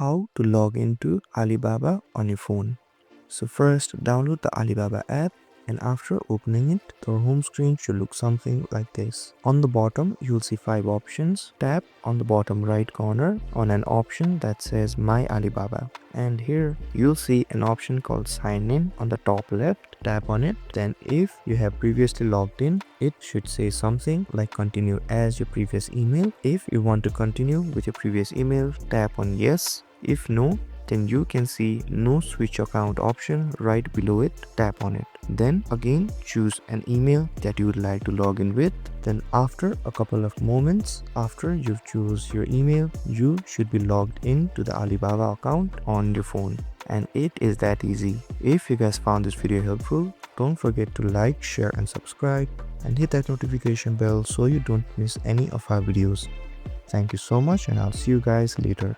how to log into Alibaba on your phone. So first, download the Alibaba app, and after opening it, the home screen should look something like this. On the bottom, you'll see 5 options. Tap on the bottom right corner on an option that says My Alibaba. And here you'll see an option called Sign In on the top left. Tap on it. Then if you have previously logged in, it should say something like continue as your previous email. If you want to continue with your previous email, tap on yes. If no, then you can see no switch account option right below it. Tap on it. Then again choose an email that you would like to log in with. Then after a couple of moments after you choose your email, you should be logged in to the Alibaba account on your phone. And it is that easy. If you guys found this video helpful, don't forget to like, share and subscribe, and hit that notification bell so you don't miss any of our videos. Thank you so much, and I'll see you guys later.